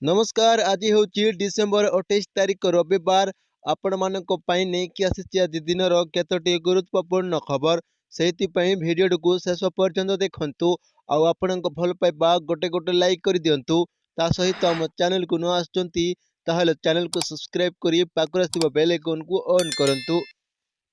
नमस्कार। आज हूँ डिसेम्बर 28 तारीख रविवार। आपण मानक नहीं आसी आज दिन केतोटी गुरुत्वपूर्ण खबर से भिडियो को शेष पर्यंत देखु आपण भल पाइबा गोटे गोटे लाइक कर दिंतु। ता सहित आम चैनल को न आसुंती चैनल को सब्सक्राइब कर पाखुरा बेल आइकन को ऑन करंतु।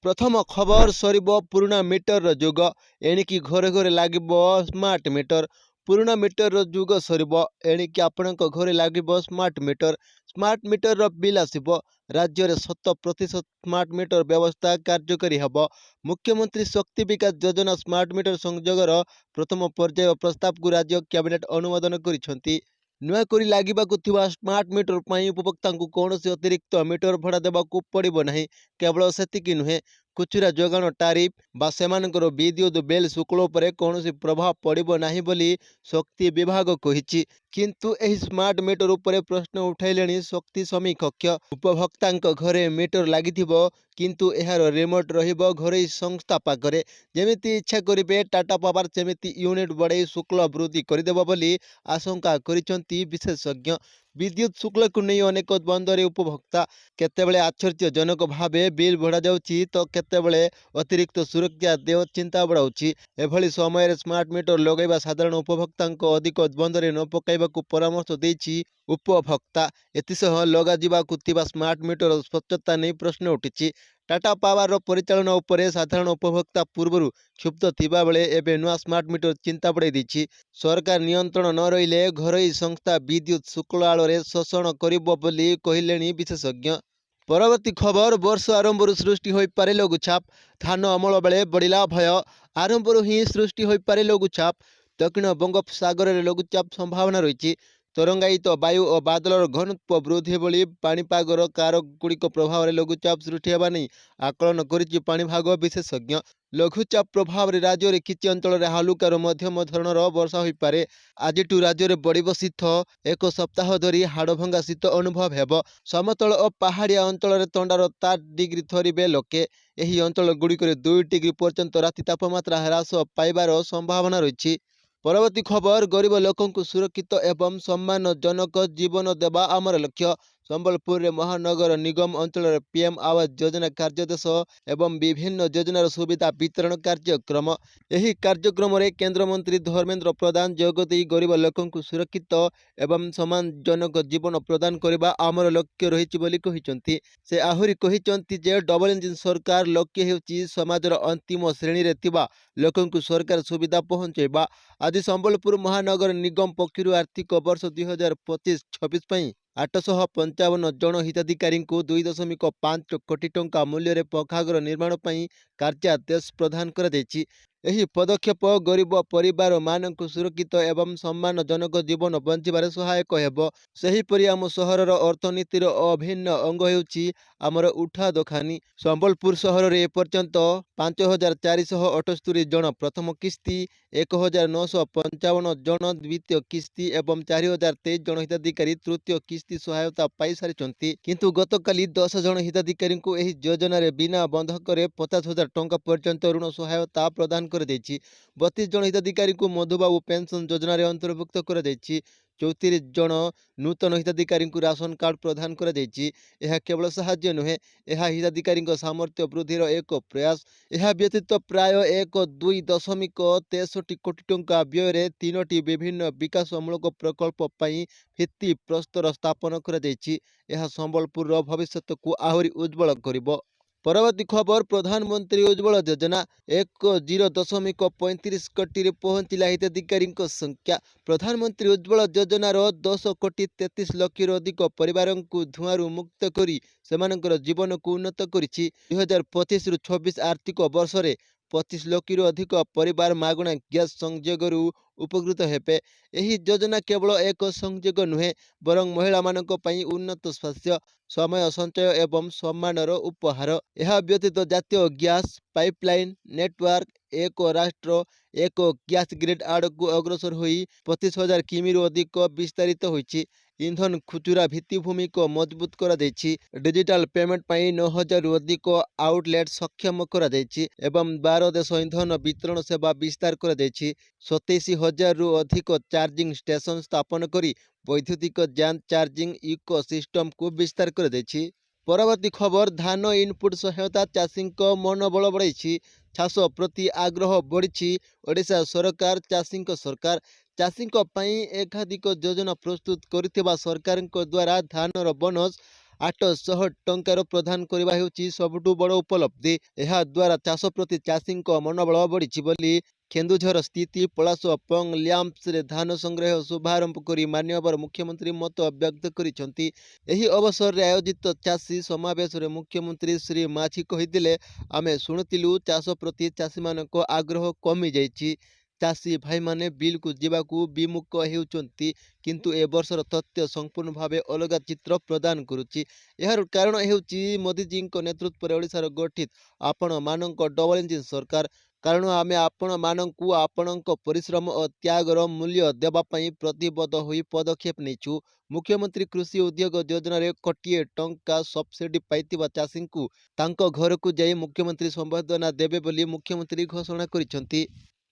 प्रथम खबर सरिबो पुराना मीटर जुग एणिकी घरे घरे लागिबो स्मार्ट मीटर। पुराना मीटर जुग सरिबो एणिकी आपणक घरे लागिबो स्मार्ट मीटर बिल आसिबो। राज्य रे 100% स्मार्ट मीटर व्यवस्था कार्यकारी हबो। मुख्यमंत्री शक्ति विकास योजना स्मार्ट मीटर संयोगर प्रथम पर्याय प्रस्ताव को राज्य कैबिनेट अनुमोदन करिसेंती। नुआ करी लागिबाकु थिबा स्मार्ट मीटर पई उपभोक्ता को कौनसी अतिरिक्त मीटर भड़ा देबाकू पड़िबो नहीं। केवल सेतिकी नुहे खुचुरा जोगाण टारिफ बा सेमानकर विद्युत बिल शुल्क उपर कौनसी प्रभाव पड़िबो नाही बोली शक्ति विभाग कहिछि। किंतु एही स्मार्ट मीटर उपरे प्रश्न उठाइलेनी शक्ति समीक्षक। उपभोक्तांक घरे मीटर लागिथिबो किंतु एहार रिमोट रहिबो घरोई संस्था पाखरे। जेमिति इच्छा करिबे टाटा पावर सेमिति यूनिट बढ़ाई शुल्क वृद्धि करदेबो बोली आशंका करिसंती विशेषज्ञ। विद्युत शुल्क को नहीं अनेक द्वंद्वरे उपभोक्ता। केतेबेले आश्चर्यजनक भावे बिल बढ़ा जाउछि तो केतेबेले अतिरिक्त सुरक्षा देय चिंता बढ़ाउछि। एभली समय स्मार्ट मीटर लगाइबा साधारण उपभोक्तांक अधिक द्वंद्वरे न पकाइबाकू परामर्श देछि उपभोक्ता। एतिसह लगा जिबाकू थिबा स्मार्ट मीटर स्वच्छता नहीं प्रश्न उठिछि। टाटा पावर परिचालन उपरे साधारण उपभोक्ता पूर्व क्षुब्ध थिबा बेले एबे नुआ स्मार्ट मीटर चिंता बढ़ाई दैछि। सरकार नियंत्रण न रहिले घरोई संस्था विद्युत शुल्क आड़े शोषण करिबो बोली कहिलेनी विशेषज्ञ। परवर्ती खबर वर्ष आरंभ सृष्टि हो पारे लघुचाप। धान अमल बेले बढ़िला भय आरंभ ही सृष्टि हो पारे लघुचाप। दक्षिण बंगोपसागर में लघुचाप संभावना रही। तरंगायित वायु और बादलर घनत्व वृद्धि भली पाणीपागर कारक प्रभाव में लघुचाप सृष्टि होगा नहीं आकलन करिछि पाणीपाग विशेषज्ञ। लघुचाप प्रभाव में राज्य में किछि अंचल हालुकार मध्यम धरणर वर्षा हो पारे। आज राज्य में बढ़ शीत एक सप्ताह धरी हाड़भंगा शीत अनुभव हेब। समतल और पहाड़िया अंचल थंडार 7 डिग्री थरिबे लोके। एही अंचल गुड़िक 2 डिग्री पर्यंत राति तापमात्रा ह्रास पाइबार संभावना रही। परवर्ती खबर गरीब लोकंकु सुरक्षित एवं सम्मानजनक जीवन देवा आमर लक्ष्य। संबलपुर रे महानगर निगम अंचल पीएम आवास योजना कार्यदेश एवं विभिन्न योजनार सुविधा वितरण कार्यक्रम। एही कार्यक्रम रे केंद्र मंत्री धर्मेंद्र प्रधान जोगदेई गरीब लोकंकु सुरक्षित एवं सम्मानजनक जीवन प्रदान करबा आमर लक्ष्य रहिछि बोली कहिसंती। से आहुरी कहिसंती जे डबल इंजिन सरकार लक्ष्य हेउछि समाजर अंतिम श्रेणी रे थिबा लोकंकु सरकार सुविधा पहुंचेबा। आज संबलपुर महानगर निगम पक्षरु आर्थिक वर्ष 2025-26 पई 855 जन हिताधिकारी को 2.5 कोटी टंका मूल्य पखाघर निर्माण पई कार्यादेश प्रदान कर दैछि। एही पदक्षेप गरीब परिवार मानक सुरक्षित एवं सम्मानजनक जीवन बंचिबार सहायक हेब। सेहीपरि आम सहरर अर्थनीतिर अभिन्न अंग हेउछि आमर उठा दोकानी। संबलपुर सहर रे एपर्यंत 5478 जन प्रथम किस्ती, 1955 जन द्वितीय किस्ती एवं 4023 जन हिताधिकारी तृतीय किस्ती सहायता पाई सारिचंती। किंतु गतकाली 10 जन हिताधिकारी को एही योजना रे बिना बंधक रे 50,000 टंका पर्यंत ऋण सहायता प्रदान कर दैछि। 32 जन हिताधिकारी को मधुबाबू पेंशन योजना रे अंतर्भुक्त कर दैछि। 34 जन नूतन हिताधिकारी को राशन कार्ड प्रदान कर दैछि। यह केवल साहाय्य नुहे, यह हिताधिकारी सामर्थ्य वृद्धिर एक प्रयास। यह व्यतीत प्राय 1.263 कोटी टंका व्यय 3टी विभिन्न विकासमूलक प्रकल्प पई भित्ति प्रस्तर स्थापन कर दैछि। यह संबलपुर भविष्यत को आहुरी उज्जवल करिबो। परवर्ती खबर प्रधानमंत्री उज्ज्वल योजना 1.35 कोटी पहुंचला हिताधिकारी संख्या। प्रधानमंत्री उज्ज्वल योजनार 10.33 लाख अधिक परिवार को धुआं मुक्त करी सेमानकर जीवन को उन्नत करिछि। 2025-26 आर्थिक वर्ष रे 25 लाख अधिक परिवार मागणा गैस संयोग उपकृत हेबे। एही योजना केवल एक संयोग नुहे बरं महिला मानक पई उन्नत स्वास्थ्य, समय संचय एवं सम्मानर उपहार। यह व्यतीत जातीय गैस पाइपलाइन नेटवर्क एक राष्ट्र एक गैस ग्रिड आड़ को अग्रसर होई 25,000 किमी अधिक विस्तारित होइछि। इंधन खुचुरा भित्तिभूमि को मजबूत करा ଯାଇଛି। डिजिटल पेमेंट पाई 9,000 रु अधिक आउटलेट सक्षम करा ଯାଇଛି एवं 12 देश इंधन वितरण सेवा विस्तार करा ଯାଇଛି। 27,000 रु अधिक चार्जिंग स्टेशन स्थापन करी वैद्युतिक जान चार्जिंग इको सिस्टम को विस्तार कर ଯାଇଛି। परवर्ती खबर धान इनपुट सहायता चाषी मनोबल बढ़ाई चाष प्रति आग्रह बढ़ी ओडिशा सरकार चाषी सरकार चाषी एकाधिक योजना प्रस्तुत करथिबा सरकार द्वारा धानर बोनस 800 टंकार प्रदान करबा हेउची सबुठु बड़ उपलब्धि। एहा द्वारा चाष प्रति चाषी मनोबल बढ़ी बोली केन्दुझर स्थिति पलाश पंग रे धान संग्रह शुभारंभ करी मान्यवर मुख्यमंत्री मत व्यक्त करिसेंती। एही अवसर रे आयोजित चाषी समावेश रे मुख्यमंत्री श्री माझी कहिदिले आमे शुणुतिलु चाष प्रति चाषी मानको आग्रह कमी जाइछि। चाषी भाई माने बिल को जीवाकू विमुख हेउचंती किंतु ए वर्षर तथ्य संपूर्ण भावे अलग चित्र प्रदान करुछि। यार कारण हेउछि मोदी जी को नेतृत्व रे ओडिसा गठित आपण मानक डबल इंजिन सरकार। कारण आमे आपण मानकू आपणक परिश्रम और त्यागर मूल्य देबा पई प्रतिबद्ध होई पदक्षेप नेछु। मुख्यमंत्री कृषि उद्योग योजना रे 1 कोटी टंका सब्सिडी पाइतिबा चाषी को तांको घर को जाई मुख्यमंत्री संबर्धना देबे बोली मुख्यमंत्री घोषणा करिसेंती।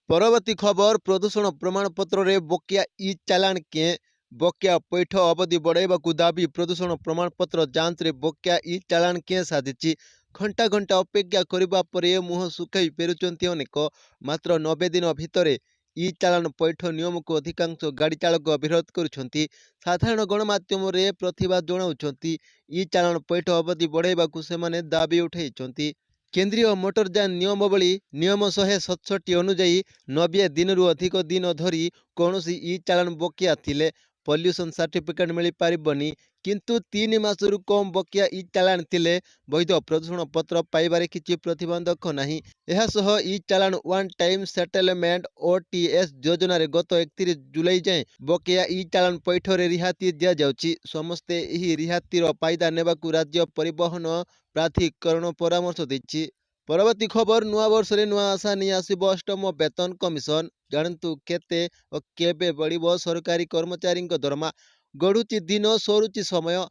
परवर्ती खबर प्रदूषण प्रमाणपत्र रे बकिया ई चालान के बकिया पैठ अवधि बढ़ाइबाकू दाबी प्रदूषण प्रमाणपत्र जांच रे बकिया ई चालान के साधिछि। घंटा घंटा अपेक्षा करिबा परे मुह सुखाई पेरुचंती अनेक मात्र 90 दिन भितरे ई चालान पैठ नियम को अधिकांश गाड़ी चालक विरोध करुछंती। साधारण गणमाध्यम रे प्रतिवाद जणाउछंती। ई चालान पैठ अवधि बढ़ाइबाकू सेमाने दाबी उठाइछंती। केंद्रीय मोटरयान नियमावली नियम 167 अनुଯାयी 90 दिन रु अधिक दिन धरी कौनसी ई चालान बकिया थिले पॉल्यूशन सर्टिफिकेट मिल पारिबनी किंतु 3 मास रु कम बकिया ई चालान थिले वैध प्रदूषण पत्र पाइबारे किछि प्रतिबंधक नाही। एहा सह ई चालान वन टाइम सेटलमेंट ओटीएस योजना रे गत 31 जुलाई जाए बकिया ई चालान पैठ रे रिहाती दिया जाउछि। समस्ते एही रिहातीर फायदा नेबाकू राज्य परिवहन प्राधिकरण परामर्श दैछि। परवर्ती खबर नुआ वर्ष रे नुआ आशा नहीं आसिबो अष्टम वेतन कमिशन जानतु केते और केबे बढ़िबो सरकारी कर्मचारी दरमा गढ़ुची दिन सरुची समय।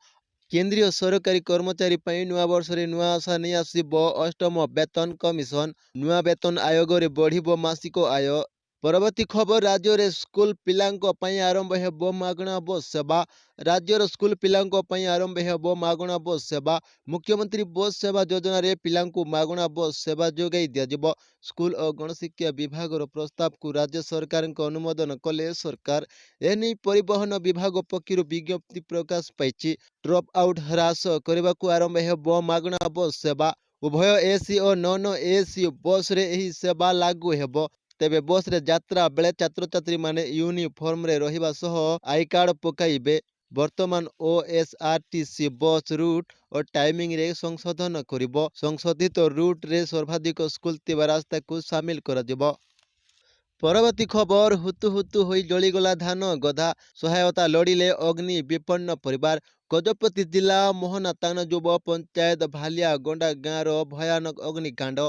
केंद्रीय सरकारी कर्मचारी पई नुआ वर्ष रे नुआ आशा नहीं आसिबो अष्टम वेतन कमिशन नुआ वेतन आयोग रे बढ़िबो मासिक आय। परवर्ती खबर राज्य रे स्कूल पिलांको पई आरंभ हेबो मागणा बस सेवा राज्यर स्कूल पिलांको पई आरंभ हेबो मागणा बस सेवा। मुख्यमंत्री बस सेवा योजना रे पिलांको मागणा बस सेवा जोगाई दिया जिवो। स्कूल और गणशिक्षा विभाग रो प्रस्ताव को राज्य सरकार को अनुमोदन कले सरकार एनी परिवहन विभाग पक्षरु विज्ञप्ति प्रकाश पाइछि। ड्रप आउट ह्रास करबा को आरंभ हेबो मागणा बस सेवा। उभय एसी और नॉन एसी बस रे एही सेवा लागू हेबो। तेबे बस रे यात्रा बेले छात्र छात्री माने यूनिफॉर्म रे रहिबा सह आई कार्ड पकाइबे। वर्तमान ओएसआरटीसी बस रूट और टाइमिंग रे संशोधन करिबो। संशोधित रूट रे सर्वाधिक स्कूल थिबा रास्ता को शामिल करा जिवो। परवर्ती खबर हुतु हुतु होई जलिगला धान गधा सहायता लड़िले अग्नि विपन्न परिवार। गजपति जिला मोहनातान युव पंचायत भालिया गोंडा गाँव रो भयानक अग्निकांड।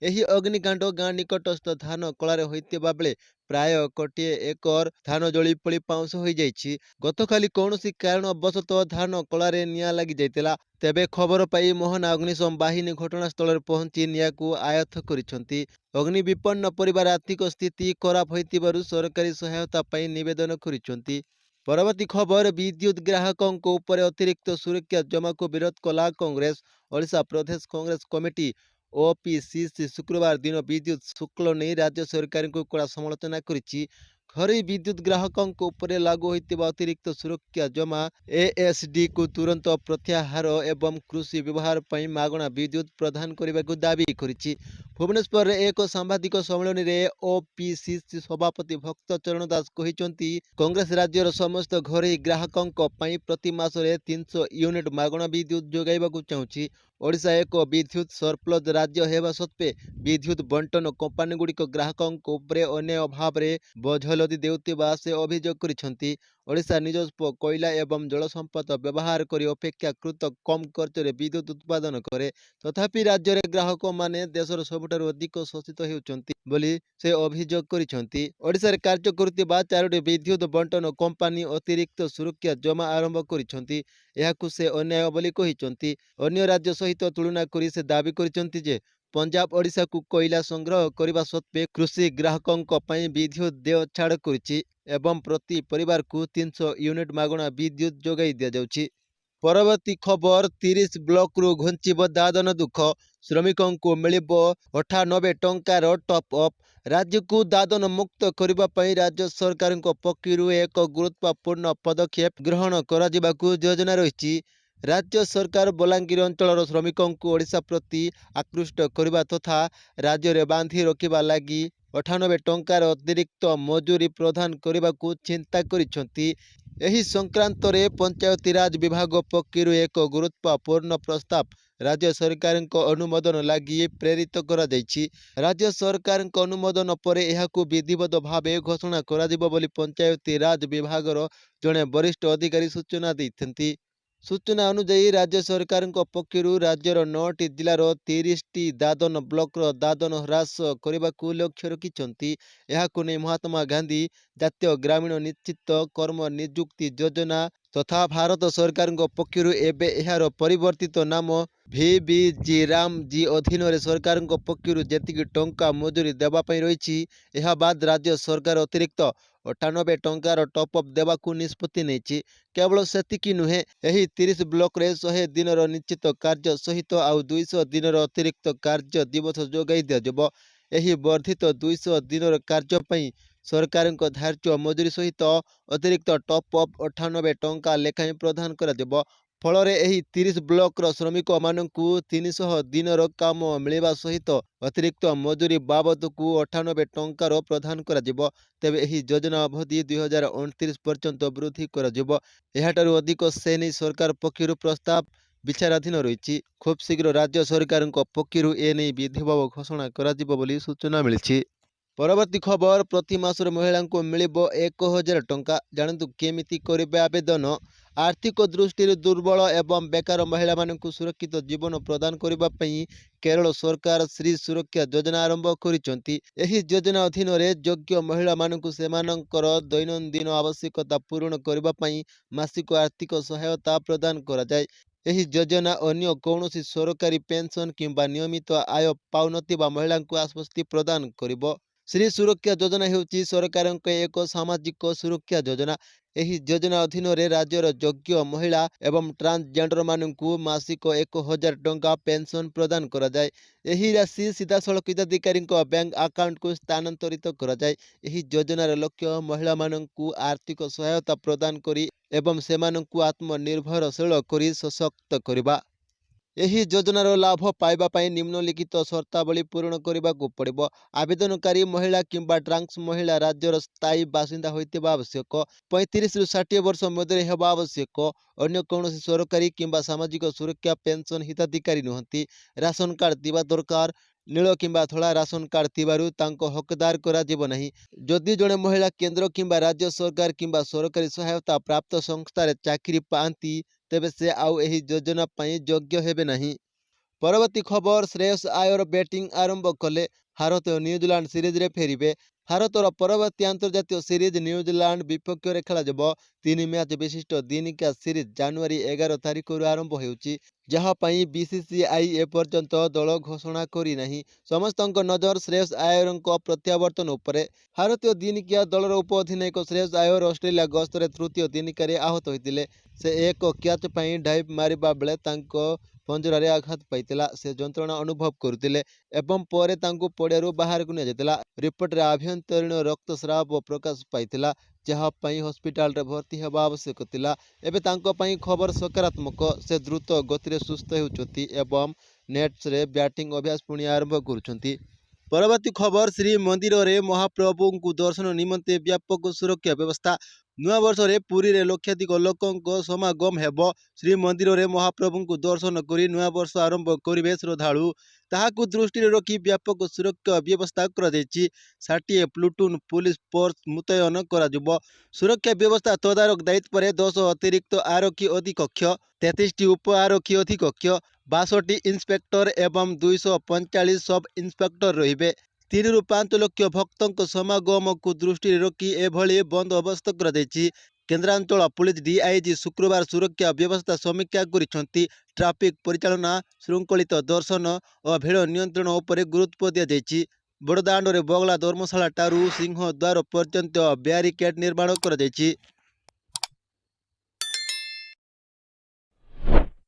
एही अग्निकांड गाँ निकटस्थ धान कलारे होइतिबा बेले प्राय 1 कोटी एकर धान जली पड़ी पाउंस होई जाइछि। गतकाली कौनसी कारणवशतः धान कलारे निया लागि जाइतिला। तेबे खबर पाई मोहना अग्निशम बाहिनी घटनास्थल पहुंची नियाकू आयत्त करिसंती। अग्नि विपन्न परिवार आर्थिक स्थिति खराब होइतिबारु सरकारी सहायता पाई निवेदन करिसंती। परवर्ती खबर विद्युत ग्राहकों को ऊपर अतिरिक्त सुरक्षा जमा को विरोध कला कांग्रेस। ओडिशा प्रदेश कांग्रेस कमिटी ओपीसीसी शुक्रवार दिन विद्युत शुल्क नहीं राज्य सरकार को कड़ा समालोचना करिछि। घरे विद्युत ग्राहकों को ऊपर लागू होइतिबा अतिरिक्त सुरक्षा जमा एएसडी को तुरंत प्रत्याहार एवं कृषि व्यवहार पई मागणा विद्युत प्रदान करने को दाबी करिछि। भुवनेश्वर रे एक सांबादिक सम्मेलन रे ओपीसीसी सभापति भक्त चरण दास कहिसंती कांग्रेस राज्यर समस्त घरे ग्राहकों पई प्रति मास रे 300 यूनिट मागणा विद्युत जोगाइबाकू चाहुछि। ओडिशा एक विद्युत सरप्लस राज्य हेबा सत्वे विद्युत बंटन कंपानी गुड़िक ग्राहकों ऊपर अन्याय भाव रे बोझ लदी देउतिबा से अभियोग करिसंती। ओडिशा निज कोयला एवं जल संपद व्यवहार कर अपेक्षाकृत कम खर्च विद्युत उत्पादन करे। तथापि राज्य रे ग्राहक माने देशर सबुठारु अधिक शोषित हेउचंती बोली से अभियोग करिसंती। ओडिशा रे कार्य करुथिबा 4टी विद्युत बंटन कंपानी अतिरिक्त सुरक्षा जमा आरंभ करिसंती। एहाकु से अन्याय बोली कहिसंती। अन्य राज्य सहित तुलना करी से दाबी करिसंती जे पंजाब ओडिशा को कोयला संग्रह करने सत्वे कृषि ग्राहकों पई विद्युत देय छाड़ करिछि एवं प्रति परिवार को 300 यूनिट मागणा विद्युत जोगाई दिया जाउछि। परवर्ती खबर 30 ब्लॉक रु घुंचिब दादन दुख श्रमिकों को मिलिब 98 टंकार टॉप अप। राज्य को दादन मुक्त करने पई राज्य सरकार पक्षरु एक गुरुत्वपूर्ण पदक्षेप ग्रहण कराजिबाकु योजना रही। राज्य सरकार बलांगीर अंचल श्रमिकों को ओडिशा प्रति आकृष्ट करने तथा राज्य में बांधि रखा लगी 98 टंकार अतिरिक्त मजूरी प्रदान करने को चिंता करिसंती। एही संक्रांत रे पंचायती राज विभाग पक्षरु एक गुरुत्वपूर्ण प्रस्ताव राज्य सरकार अनुमोदन लगी प्रेरित करा जायछि। राज्य सरकार अनुमोदन पर एहाकु विधिवत भावे घोषणा करा जिवो बोली पंचायती राज विभाग जड़े वरिष्ठ अधिकारी सूचना दैथंती। सूचना अनुଯାयी राज्य सरकार पक्षरु राज्यर 9टी जिलार 30टी दादन ब्लॉकर दादन ह्रास करने को लक्ष्य रखिंट। यहाकु नहीं महात्मा गांधी जातीय ग्रामीण निश्चित कर्म नियुक्ति योजना तथा भारत सरकार पक्षरु एबे एहार परिवर्तित नाम VBG राम जी अधीन सरकार पक्षरु जेतिकी टंका मजूरी देवाई रही। यह बाद राज्य सरकार अतिरिक्त 98 टंकार टॉपअप देवाकू निष्पत्ति नहीं। केवल सेतिकी नुहे एही 30 ब्लॉक रे 100 दिनर निश्चित कार्य सहित आउ 200 दिनर अतिरिक्त कार्य दिवस जोगाई दिया। एही वर्धित 200 दिनर कार्य पई सरकार धार्य मजूरी सहित अतिरिक्त टॉपअप 98 टंका लेखाएं प्रदान करा। फलरे एही 30 ब्लॉक श्रमिक मानकू 300 दिनर काम मिलवा सहित अतिरिक्त मजूरी बाबद को 98 टंकार प्रदान करा। तेबे एही योजना अवधि 2029 पर्यंत वृद्धि करा। एहाटारु अधिक से नहीं सरकार पक्षरु प्रस्ताव विचाराधीन रही। खूब शीघ्र राज्य सरकार पक्षरु एने विधिवत घोषणा करा जिवो बोली सूचना मिली। परवर्ती खबर प्रति मासर महिला को मिलिब 1000 टंका जानतु केमिति करिबे आवेदन। आर्थिक दृष्टि दुर्बल एवं बेकार महिला मानकु सुरक्षित जीवन प्रदान करबा पई केरल सरकार श्री सुरक्षा योजना आरंभ करिसंती। एही योजना अधीन रे योग्य महिला मानकु सेमानंकर दैनंदिन आवश्यकता पूर्ण करबा पई मासिक आर्थिक सहायता प्रदान करा जाय। एही योजना अन्य कौनसी सरकारी पेंशन किंबा नियमित आय पाउनथिबा महिला को आश्वस्ति प्रदान करिबो। श्री सुरक्षा योजना हेउची सरकार एक सामाजिक सुरक्षा योजना। एही योजना अधीन रे राज्यर योग्य महिला एवं ट्रांसजेंडर मानकु मासिक 1000 टंका पेंशन प्रदान करा जाय। एही राशि सीधासलख हिताधिकारी बैंक अकाउंट को स्थानांतरित करा जाय। एही योजनार लक्ष्य महिला मानकु आर्थिक सहायता प्रदान करी एवं सेमानकु आत्मनिर्भरशील करी सशक्त करिबा। एही योजनार लाभ पाइबा पई निम्नलिखित शर्तावली पूर्ण करने पड़िबो। आवेदनकारी महिला किंबा ट्रांस महिला राज्यर स्थायी बासिंदा होइतिबा आवश्यक। 35 रु 60 वर्ष मध्य हेबा आवश्यक। अन्य कौनसी सरकारी किंबा सामाजिक सुरक्षा पेंशन हिताधिकारी नुहंती। राशन कार्ड थिबा दरकार। नील किंबा धला राशन कार्ड थिबारु तांको हकदार करा जिवो नहीं। जदि जड़े महिला केंद्र किंबा राज्य सरकार किंबा सरकारी सहायता प्राप्त संस्था रे चाकरी पाती तेबे से आउ एही योजना पई योग्य हेबे नहीं। परवर्ती खबर श्रेयस आयर बैटिंग आरंभ कले भारत और न्यूजीलैंड सीरीज रे फेरिबे। भारतर परवर्ती अंतर्जातीय सीरीज न्यूजीलैंड विपक्ष रे खेला जब 3 मैच विशिष्ट दिनिका सीरीज जनवरी 11 तारिख रु आरंभ हेउची जहाँ पई बीसीसीआई एपर्यंत दल घोषणा करी नहीं। समस्तक नजर श्रेयस आयर प्रत्यावर्तन उपरे। भारतीय दिनिकिया दलर उप अधिनायक श्रेयस आयर ऑस्ट्रेलिया गस्तर तृतीय दिनिका आहत होते। से एक कैच पई डाइव मारिबा बेले तांको पंजरारे आघात पाइतिला। से जंत्रणा अनुभव करथिले एवं परे तांको पड़ियारू बाहर को निया। रिपोर्ट रे आभ्यंतरीण रक्तस्राव प्रकाश पाइतिला जहाँ पई हॉस्पिटल रे भर्ती हेबा आवश्यक थिला। एबे तांको पई खबर सकारात्मक। से द्रुत गति सुस्थ होउछथि एवं नेट्स रे बैटिंग अभ्यास पुणी आरंभ करुछथि। परवर्ती खबर श्री मंदिर रे महाप्रभु को दर्शन निमंते व्यापक सुरक्षा व्यवस्था। ନୂଆବର୍ଷରେ ପୁରୀରେ ଲକ୍ଷାଧିକ ଲୋକଙ୍କ ସମାଗମ ହେବ। ଶ୍ରୀମନ୍ଦିରରେ ମହାପ୍ରଭୁଙ୍କୁ ଦର୍ଶନ କରି ନୂଆବର୍ଷ ଆରମ୍ଭ କରିବେ ଶ୍ରଦ୍ଧାଳୁ। ତାହାକୁ ଦୃଷ୍ଟିରେ ରଖି ବ୍ୟାପକ ସୁରକ୍ଷା ବ୍ୟବସ୍ଥା କରାଯାଇଛି। 60 ପ୍ଲୁଟୁନ୍ ପୁଲିସ ଫୋର୍ସ ମୁତୟନ କରାଯିବ। ସୁରକ୍ଷା ବ୍ୟବସ୍ଥା ତଦାରଖ ଦାୟିତ୍ୱରେ 10 ଅତିରିକ୍ତ ଆରକ୍ଷୀ ଅଧିକକ୍ଷ, 33ଟି ଉପ ଆରକ୍ଷୀ ଅଧିକକ୍ଷ, 62 ଇନ୍ସପେକ୍ଟର ଏବଂ 245 ସବ୍ ଇନ୍ସପେକ୍ଟର ରହିବେ। 3ରୁ 5 ଲକ୍ଷ ଭକ୍ତଙ୍କ ସମାଗମକୁ ଦୃଷ୍ଟିରେ ରଖି ଏଭଳି ବନ୍ଦୋବସ୍ତ କରାଯାଇଛି। କେନ୍ଦ୍ରାଞ୍ଚଳ ପୁଲିସ ଡିଆଇଜି ଶୁକ୍ରବାର ସୁରକ୍ଷା ବ୍ୟବସ୍ଥା ସମୀକ୍ଷା କରିଛନ୍ତି। ଟ୍ରାଫିକ୍ ପରିଚାଳନା, ଶୃଙ୍ଖଳିତ ଦର୍ଶନ ଓ ଭିଡ଼ ନିୟନ୍ତ୍ରଣ ଉପରେ ଗୁରୁତ୍ୱ ଦିଆଯାଇଛି। ବଡ଼ଦାଣ୍ଡରେ ବଗଲା ଧର୍ମଶାଳା ଠାରୁ ସିଂହଦ୍ୱାର ପର୍ଯ୍ୟନ୍ତ ବ୍ୟାରିକେଡ୍ ନିର୍ମାଣ କରାଯାଇଛି।